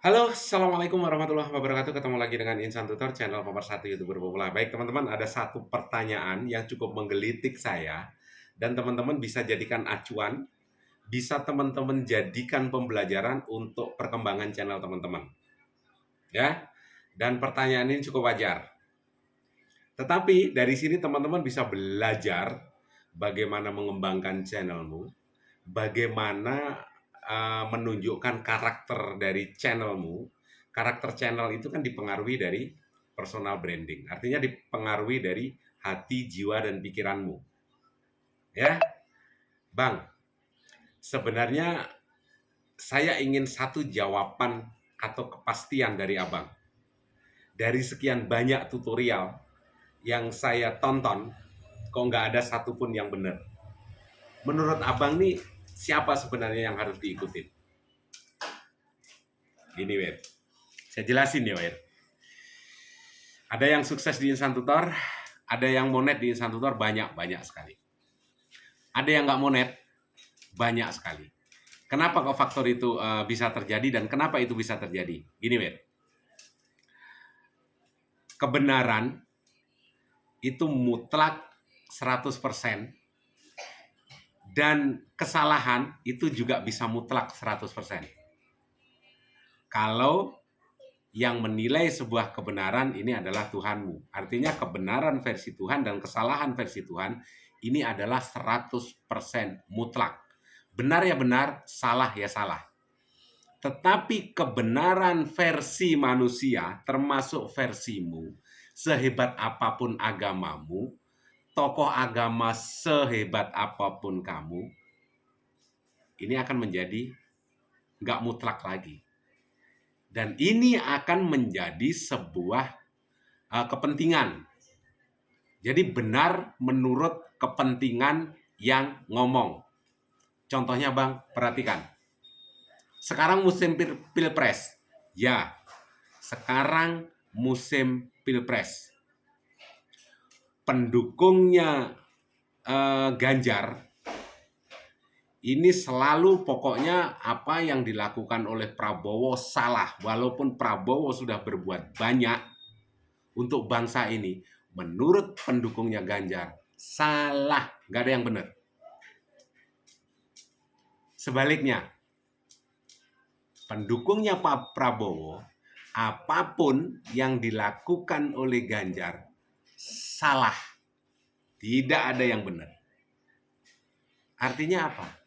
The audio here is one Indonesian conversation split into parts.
Halo, Assalamualaikum warahmatullahi wabarakatuh. Ketemu lagi dengan Insan Tutor, channel nomor satu YouTuber pemula. Baik, teman-teman, ada satu pertanyaan yang cukup menggelitik saya, dan teman-teman bisa jadikan acuan, bisa teman-teman jadikan pembelajaran untuk perkembangan channel teman-teman. Ya, dan pertanyaan ini cukup wajar. Tetapi dari sini teman-teman bisa belajar bagaimana mengembangkan channelmu, bagaimana menunjukkan karakter dari channelmu. Karakter channel itu kan dipengaruhi dari personal branding, artinya dipengaruhi dari hati, jiwa, dan pikiranmu. Ya, Bang, sebenarnya saya ingin satu jawaban atau kepastian dari Abang. Dari sekian banyak tutorial yang saya tonton, kok nggak ada satupun yang benar. Menurut Abang nih, siapa sebenarnya yang harus diikutin? Gini, Wir. Saya jelasin ya, Wir. Ada yang sukses di Insan Tutor, ada yang monet di Insan Tutor, banyak sekali. Ada yang nggak monet, banyak sekali. Kenapa kok faktor itu bisa terjadi dan kenapa itu bisa terjadi? Gini, Wir. Kebenaran itu mutlak 100%, dan kesalahan itu juga bisa mutlak 100%. Kalau yang menilai sebuah kebenaran ini adalah Tuhanmu. Artinya kebenaran versi Tuhan dan kesalahan versi Tuhan ini adalah 100% mutlak. Benar ya benar, salah ya salah. Tetapi kebenaran versi manusia, termasuk versimu, sehebat apapun agamamu, tokoh agama sehebat apapun kamu, ini akan menjadi nggak mutlak lagi. Dan ini akan menjadi sebuah kepentingan. Jadi benar menurut kepentingan yang ngomong. Contohnya Bang, perhatikan. Sekarang musim pilpres. Ya, sekarang musim pilpres. Pendukungnya Ganjar ini selalu pokoknya apa yang dilakukan oleh Prabowo salah. Walaupun Prabowo sudah berbuat banyak untuk bangsa ini, menurut pendukungnya Ganjar, salah. Nggak ada yang benar. Sebaliknya, pendukungnya Pak Prabowo, apapun yang dilakukan oleh Ganjar, salah. Tidak ada yang benar. Artinya apa?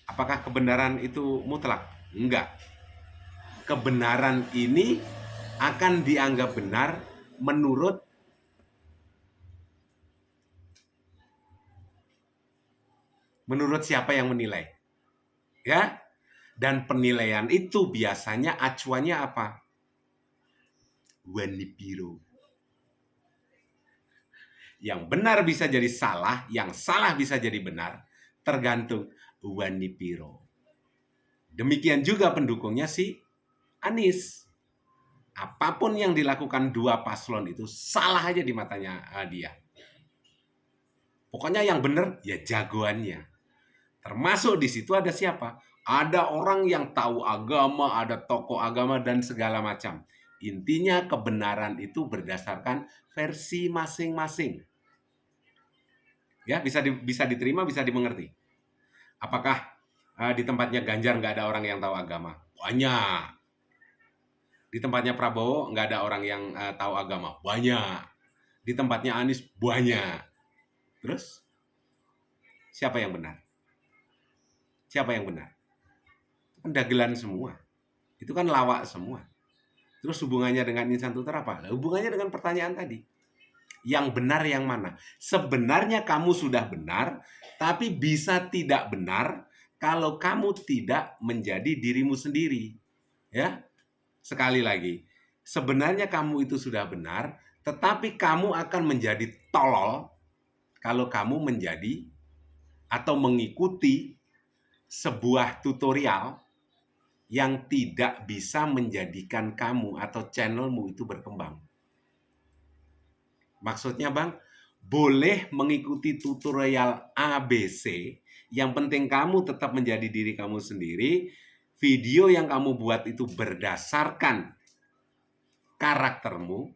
Apakah kebenaran itu mutlak? Enggak. Kebenaran ini akan dianggap benar menurut siapa yang menilai. Ya? Dan penilaian itu biasanya acuannya apa? Warna biru. Yang benar bisa jadi salah, yang salah bisa jadi benar, tergantung warna biru. Demikian juga pendukungnya si Anies. Apapun yang dilakukan dua paslon itu salah aja di matanya dia. Pokoknya yang benar ya jagoannya. Termasuk di situ ada siapa? Ada orang yang tahu agama, ada tokoh agama dan segala macam. Intinya kebenaran itu berdasarkan versi masing-masing. Ya, bisa diterima, bisa dimengerti. Apakah di tempatnya Ganjar nggak ada orang yang tahu agama? Banyak. Di tempatnya Prabowo nggak ada orang yang tahu agama? Banyak. Di tempatnya Anies banyak. Terus siapa yang benar? Siapa yang benar? Itu kan dagelan semua. Itu kan lawak semua. Terus hubungannya dengan Insan Tutor apa? Hubungannya dengan pertanyaan tadi. Yang benar yang mana? Sebenarnya kamu sudah benar, tapi bisa tidak benar kalau kamu tidak menjadi dirimu sendiri. Ya, sekali lagi, sebenarnya kamu itu sudah benar, tetapi kamu akan menjadi tolol kalau kamu menjadi atau mengikuti sebuah tutorial yang tidak bisa menjadikan kamu atau channelmu itu berkembang. Maksudnya Bang, boleh mengikuti tutorial ABC, yang penting kamu tetap menjadi diri kamu sendiri, video yang kamu buat itu berdasarkan karaktermu,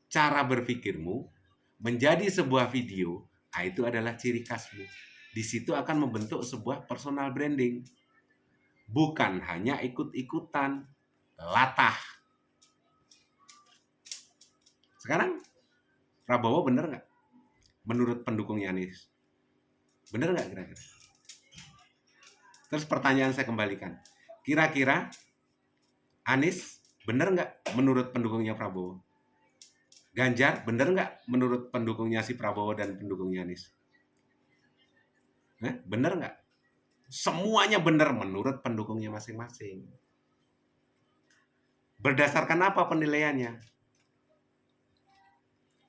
cara berpikirmu, menjadi sebuah video, nah itu adalah ciri khasmu. Di situ akan membentuk sebuah personal branding. Bukan hanya ikut-ikutan, latah. Sekarang, Prabowo bener nggak? Menurut pendukungnya Anies. Bener nggak kira-kira? Terus pertanyaan saya kembalikan. Kira-kira Anies bener nggak menurut pendukungnya Prabowo? Ganjar bener nggak menurut pendukungnya si Prabowo dan pendukungnya Anies? Bener nggak? Semuanya bener menurut pendukungnya masing-masing. Berdasarkan apa penilaiannya?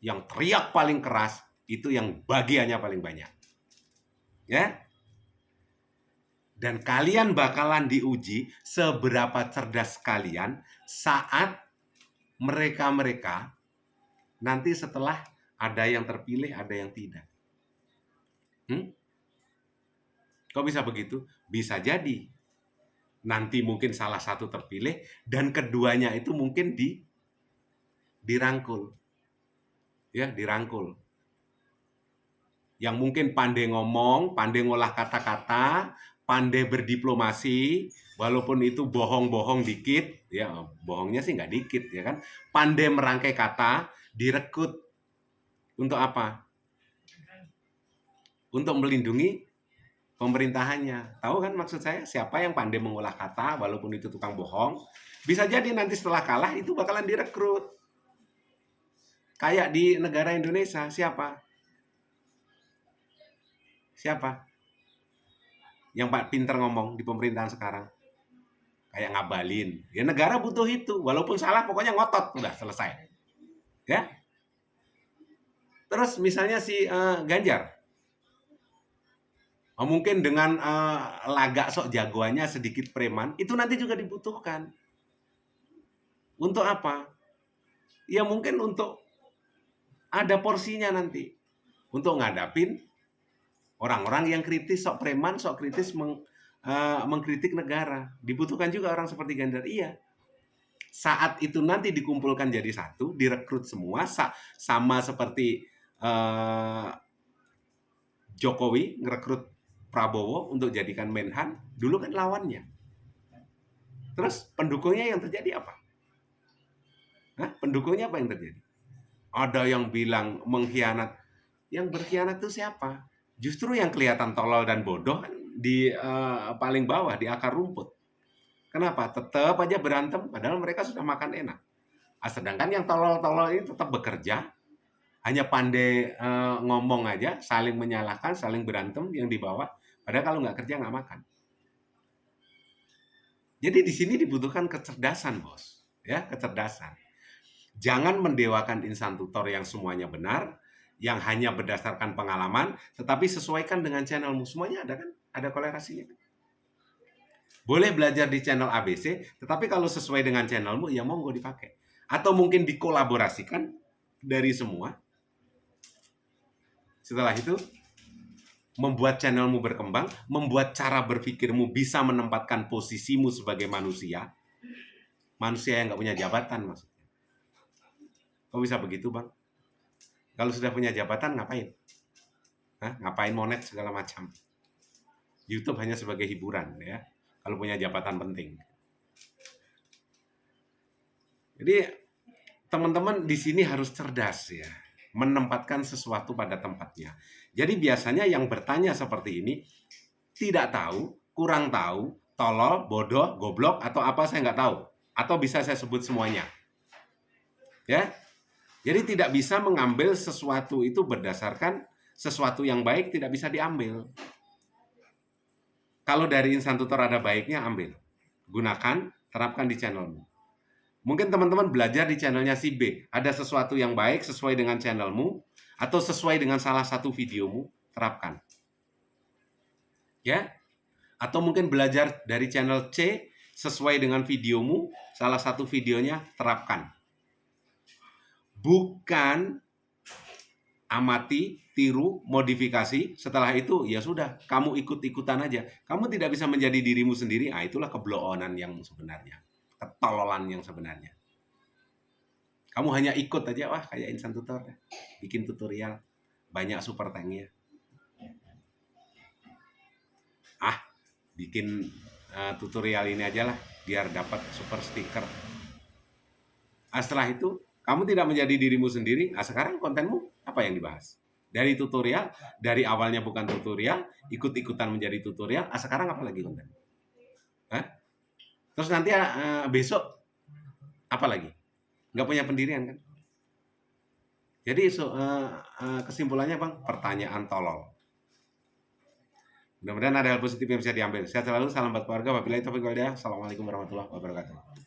Yang teriak paling keras itu yang bagiannya paling banyak. Ya? Dan kalian bakalan diuji seberapa cerdas kalian saat mereka-mereka nanti setelah ada yang terpilih, ada yang tidak. Kok bisa begitu? Bisa jadi. Nanti mungkin salah satu terpilih dan keduanya itu mungkin dirangkul. Ya, dirangkul. Yang mungkin pandai ngomong, pandai ngolah kata-kata, pandai berdiplomasi, walaupun itu bohong-bohong dikit, ya bohongnya sih nggak dikit, ya kan? Pandai merangkai kata, direkrut untuk apa? Untuk melindungi pemerintahannya. Tahu kan maksud saya? Siapa yang pandai mengolah kata, walaupun itu tukang bohong, bisa jadi nanti setelah kalah itu bakalan direkrut. Kayak di negara Indonesia, siapa? Siapa? Yang Pak pinter ngomong di pemerintahan sekarang. Kayak Ngabalin. Ya negara butuh itu. Walaupun salah pokoknya ngotot. Udah selesai. Ya. Terus misalnya si Ganjar. Mungkin dengan lagak sok jagoannya sedikit preman. Itu nanti juga dibutuhkan. Untuk apa? Ya mungkin untuk ada porsinya nanti. Untuk ngadapin orang-orang yang kritis, sok preman, sok kritis mengkritik negara. Dibutuhkan juga orang seperti Ganjar. Iya. Saat itu nanti dikumpulkan jadi satu, direkrut semua, sama seperti Jokowi ngerekrut Prabowo untuk jadikan Menhan, dulu kan lawannya. Terus pendukungnya yang terjadi apa? Pendukungnya apa yang terjadi? Ada yang bilang mengkhianat. Yang berkhianat itu siapa? Justru yang kelihatan tolol dan bodoh kan di paling bawah, di akar rumput. Kenapa? Tetap aja berantem, padahal mereka sudah makan enak. Sedangkan yang tolol-tolol ini tetap bekerja, hanya pandai ngomong aja, saling menyalahkan, saling berantem yang di bawah. Padahal kalau nggak kerja nggak makan. Jadi di sini dibutuhkan kecerdasan, bos. Ya, kecerdasan. Jangan mendewakan insan tutor yang semuanya benar, yang hanya berdasarkan pengalaman, tetapi sesuaikan dengan channelmu. Semuanya ada kan? Ada kolerasinya. Boleh belajar di channel ABC, tetapi kalau sesuai dengan channelmu, ya monggo dipakai. Atau mungkin dikolaborasikan dari semua. Setelah itu, membuat channelmu berkembang, membuat cara berpikirmu bisa menempatkan posisimu sebagai manusia. Manusia yang nggak punya jabatan maksudnya. Kok bisa begitu, Bang? Kalau sudah punya jabatan, ngapain? Ngapain monet segala macam? YouTube hanya sebagai hiburan, ya. Kalau punya jabatan penting. Jadi, teman-teman di sini harus cerdas, ya. Menempatkan sesuatu pada tempatnya. Jadi biasanya yang bertanya seperti ini, tidak tahu, kurang tahu, tolol, bodoh, goblok, atau apa saya nggak tahu. Atau bisa saya sebut semuanya. Ya, jadi tidak bisa mengambil sesuatu itu berdasarkan sesuatu yang baik tidak bisa diambil. Kalau dari insan tutor ada baiknya, ambil. Gunakan, terapkan di channelmu. Mungkin teman-teman belajar di channelnya si B. Ada sesuatu yang baik sesuai dengan channelmu, atau sesuai dengan salah satu videomu, terapkan. Ya, atau mungkin belajar dari channel C, sesuai dengan videomu, salah satu videonya, terapkan. Bukan amati, tiru, modifikasi, setelah itu ya sudah, kamu ikut-ikutan aja. Kamu tidak bisa menjadi dirimu sendiri, itulah kebloonan yang sebenarnya, ketololan yang sebenarnya. Kamu hanya ikut aja, wah kayak insan tutor, bikin tutorial, banyak super tanknya. Bikin tutorial ini aja lah, biar dapat super stiker. Setelah itu, kamu tidak menjadi dirimu sendiri, sekarang kontenmu apa yang dibahas? Dari tutorial, dari awalnya bukan tutorial, ikut-ikutan menjadi tutorial, sekarang apa lagi konten? Terus nanti besok, apa lagi? Nggak punya pendirian kan? Jadi kesimpulannya Bang, pertanyaan tolol. Mudah-mudahan ada hal positif yang bisa diambil. Sehat selalu, salam buat keluarga. Wabillahi taufiq wal hidayah. Assalamualaikum warahmatullahi wabarakatuh.